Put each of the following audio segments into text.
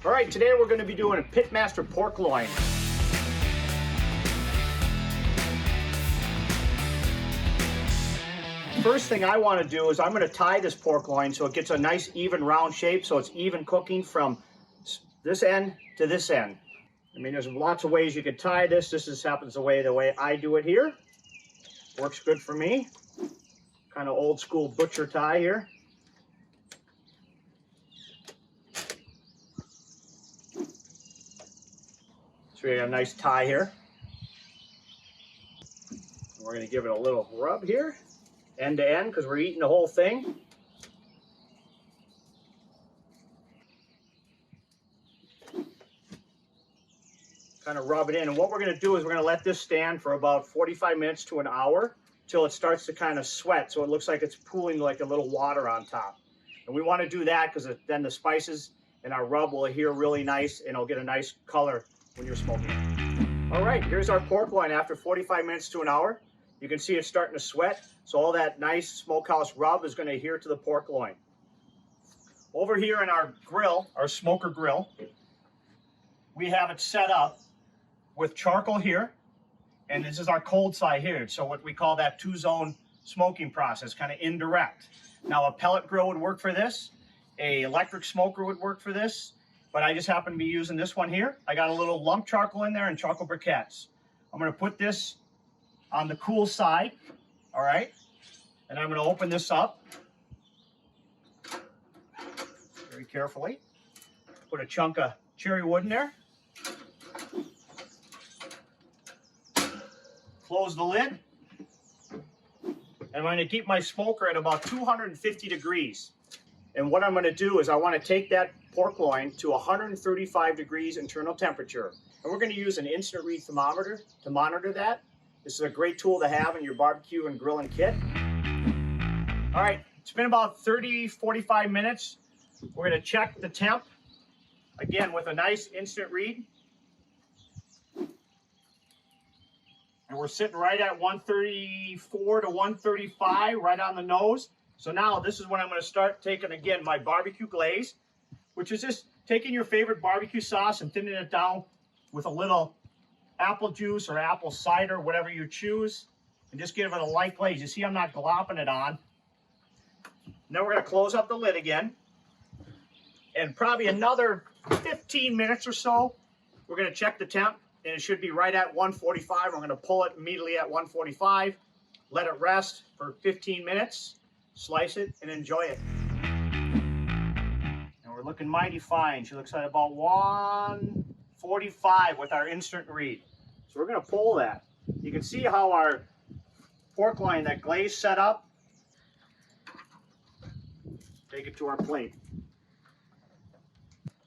All right, today we're going to be doing a Pitmaster pork loin. First thing I want to do is I'm going to tie this pork loin so it gets a nice even round shape, so it's even cooking from this end to this end. I mean, there's lots of ways you could tie this. This just happens the way I do it here. Works good for me. Kind of old school butcher tie here. So we got a nice tie here. We're going to give it a little rub here, end to end, because we're eating the whole thing. Kind of rub it in. And what we're going to do is we're going to let this stand for about 45 minutes to an hour till it starts to kind of sweat, so it looks like it's pooling like a little water on top. And we want to do that because then the spices and our rub will adhere really nice, and it'll get a nice color when you're smoking it. All right, here's our pork loin after 45 minutes to an hour. You can see it's starting to sweat, so all that nice smokehouse rub is going to adhere to the pork loin. Over here in our grill, our smoker grill, we have it set up with charcoal here, and this is our cold side here. So what we call that two-zone smoking process, kind of indirect. Now a pellet grill would work for this, a electric smoker would work for this, but I just happen to be using this one here. I got a little lump charcoal in there and charcoal briquettes. I'm going to put this on the cool side, all right? And I'm going to open this up very carefully. Put a chunk of cherry wood in there. Close the lid. And I'm going to keep my smoker at about 250 degrees. And what I'm going to do is I want to take that pork loin to 135 degrees internal temperature. And we're going to use an instant read thermometer to monitor that. This is a great tool to have in your barbecue and grilling kit. All right, it's been about 30-45 minutes. We're going to check the temp again with a nice instant read. And we're sitting right at 134 to 135, right on the nose. So now this is when I'm going to start taking, again, my barbecue glaze, which is just taking your favorite barbecue sauce and thinning it down with a little apple juice or apple cider, whatever you choose, and just give it a light glaze. You see I'm not glopping it on. Now we're going to close up the lid again. And probably another 15 minutes or so, we're going to check the temp, and it should be right at 145. We're going to pull it immediately at 145, let it rest for 15 minutes, slice it, and enjoy it. And we're looking mighty fine. She looks at about 145 with our instant read. So we're going to pull that. You can see how our pork loin, that glaze set up. Take it to our plate.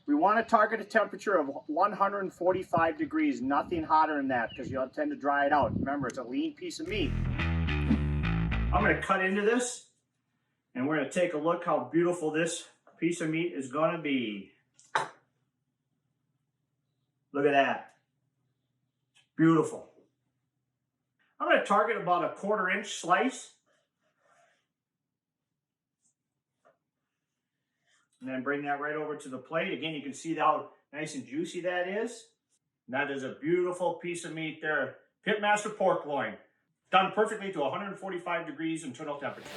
We want to target a temperature of 145 degrees, nothing hotter than that, because you'll tend to dry it out. Remember, it's a lean piece of meat. I'm going to cut into this, and we're going to take a look how beautiful this piece of meat is going to be. Look at that. It's beautiful. I'm going to target about a 1/4 inch slice. And then bring that right over to the plate. Again, you can see how nice and juicy that is. And that is a beautiful piece of meat there. Pitmaster pork loin. Done perfectly to 145 degrees internal temperature.